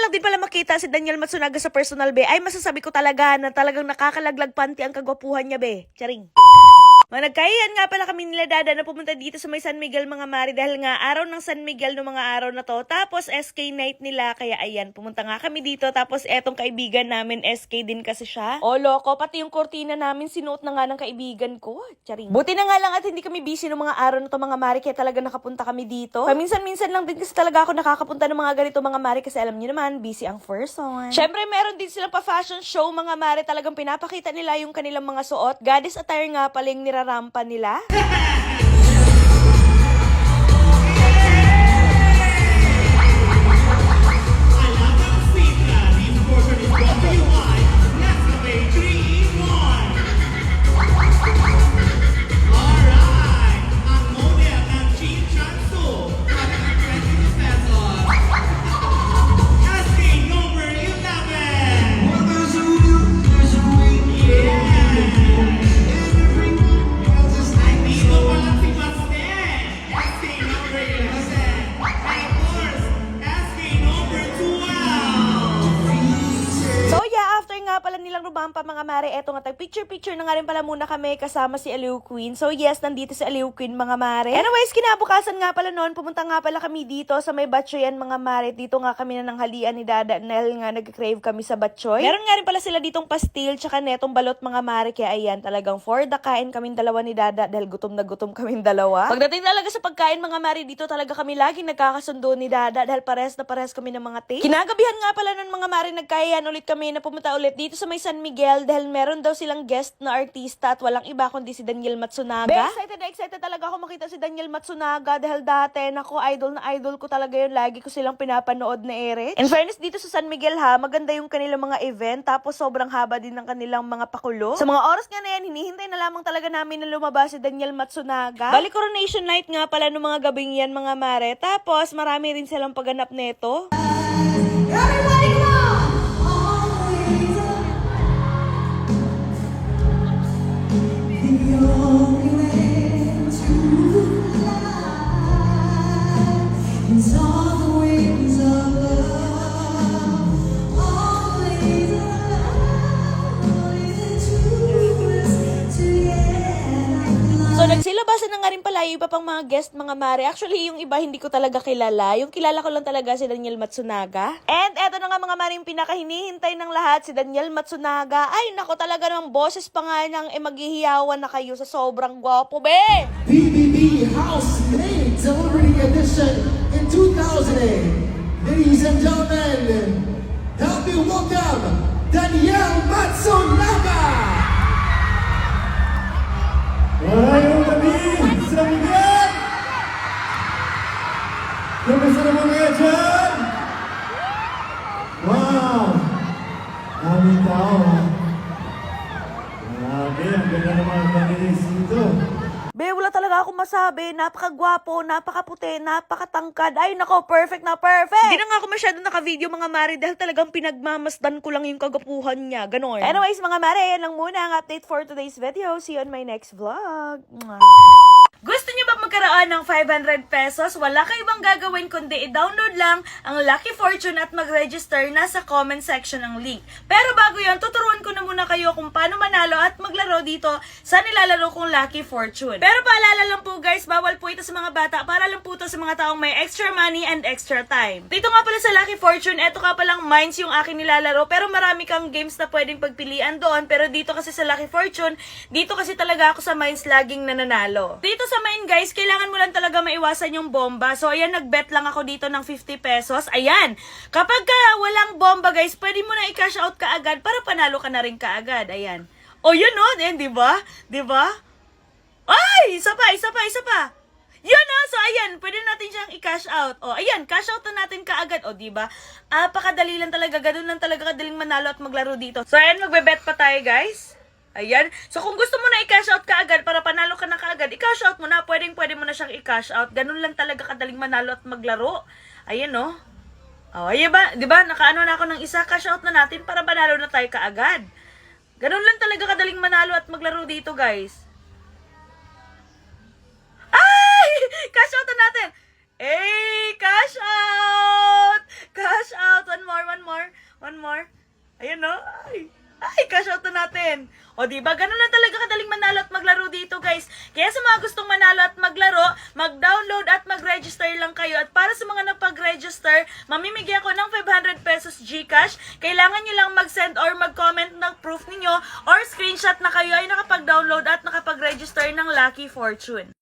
lang din pala makita si Daniel Matsunaga sa personal, be, ay masasabi ko talaga na talagang nakakalaglag panty ang kagwapuhan niya, be. Charing. Nagkaiyan nga pala kami nila Dada na pumunta dito sa may San Miguel mga mari dahil nga araw ng San Miguel no mga araw na to. Tapos SK night nila kaya ayan pumunta nga kami dito. Tapos etong kaibigan namin SK din kasi siya. O loko, pati yung kortina namin sinuot na nga ng kaibigan ko. Charing. Buti na nga lang at hindi kami busy no mga araw na to mga mari kaya talaga nakapunta kami dito. Paminsan-minsan lang din kasi talaga ako nakakapunta ng mga ganito mga mari kasi alam niyo naman busy ang person. Syempre meron din silang pa fashion show mga mari talagang pinapakita nila yung kanilang mga suot. Goddess attire nga pala yung nirarampa nila. Nilang rumampa mga mare, eto nga picture na nga rin pala muna kami kasama si Aliw Queen. So yes, nandito si Aliw Queen mga mare. Anyways, kinabukasan nga pala noon, pumunta nga pala kami dito sa may Batchoyan mga mare. Dito nga kami na nanghalian ni Dada dahil nga nag-crave kami sa Batchoy. Meron nga rin pala sila ditong pastil tsaka netong balot mga mare. Kaya ayan, talagang for the kain kaming dalawa ni Dada dahil gutom na gutom kaming dalawa. Pagdating talaga sa pagkain mga mare, dito talaga kami laging nagkakasundo ni Dada dahil pares na pares kami ng mga taste. Kinagabihan nga pala nun mga mare, nagkayaan ulit kami na pumunta ulit dito sa may San Miguel dahil meron daw silang guest na artista at walang iba kundi si Daniel Matsunaga. Excited talaga ako makita si Daniel Matsunaga dahil dati, nako, idol na idol ko talaga yun. Lagi ko silang pinapanood na Eric. In fairness, dito sa San Miguel ha, maganda yung kanilang mga event tapos sobrang haba din ng kanilang mga pakulo. Sa mga oras nga na yan, hinihintay na lamang talaga namin na lumabas si Daniel Matsunaga. Bali coronation night nga pala ng mga gabing yan mga mare. Tapos marami rin silang pagganap neto. Everybody come on! Nagsilabasan na nga rin pala yung iba pang mga guest mga mare. Actually, yung iba hindi ko talaga kilala. Yung kilala ko lang talaga si Daniel Matsunaga. And eto na nga mga mare, yung pinakahinihintay ng lahat, si Daniel Matsunaga. Ay, nako talaga ng boses pa nga niyang maghihiyawan na kayo sa sobrang gwapo, be! BBB House Made Celebrating Edition in 2008. Ladies and gentlemen, help me welcome Daniel Matsunaga! Ayun kami sa Miguel! Kamusta naman kayo dyan? Wow! Aming tao ha? Grabe, ang ganda naman ang panilis dito. Be, wala talaga akong masabi. Napakagwapo, napakaputi, napakatangkad. Ay, nako, perfect na perfect! Hindi na nga ako masyado naka-video mga mare dahil talagang pinagmamasdan ko lang yung kagapuhan niya. Ganon. Anyways, mga mare, yan lang muna ang update for today's video. See you on my next vlog. Gusto niyo ba magkaroon ng 500 pesos? Wala kayo bang gagawin kundi i-download lang ang Lucky Fortune at mag-register na sa comment section ng link. Pero bago yan, tuturuan ko na muna kayo kung paano manalo at maglaro dito sa nilalaro kong Lucky Fortune. Pero paalala lang po guys, bawal po ito sa mga bata, para lang po ito sa mga taong may extra money and extra time. Dito nga pala sa Lucky Fortune, eto ka palang Mines yung aking nilalaro, pero marami kang games na pwedeng pagpilian doon. Pero dito kasi sa Lucky Fortune, dito kasi talaga ako sa Mines laging nananalo. Dito sa Mine guys, kailangan mo lang talaga maiwasan yung bomba. So ayan, nag-bet lang ako dito ng 50 pesos. Ayan, kapag ka walang bomba guys, pwede mo na i-cash out ka agad para panalo ka na rin kaagad. Ayan. O yun o, di ba? Di ba? Ay, isa pa. Yun o, so ayan, pwede natin siyang i-cash out. O ayan, cash out na natin kaagad. O diba? Apakadali lang talaga, ganun lang talaga kadaling manalo at maglaro dito. So ayan, magbe-bet pa tayo guys. Ayan. So, kung gusto mo na i-cash out kaagad para panalo ka na kaagad, i-cash out mo na. Pwede mo na siyang i-cash out. Ganun lang talaga kadaling manalo at maglaro. Ayan, no? Oh, ayan ba? Diba? Nakaano na ako ng isa. Cash out na natin para panalo na tayo kaagad. Ganun lang talaga kadaling manalo at maglaro dito, guys. Ay! Cash out na natin! Hey! Cash out! Cash out! One more. One more. Ayan no. Ay, cash out na natin. O diba, ganun lang talaga kadaling manalo at maglaro dito guys. Kaya sa mga gustong manalo at maglaro, mag-download at mag-register lang kayo. At para sa mga napag-register, mamimigay ako ng 500 pesos GCash. Kailangan nyo lang mag-send or mag-comment ng proof ninyo or screenshot na kayo ay nakapag-download at nakapag-register ng Lucky Fortune.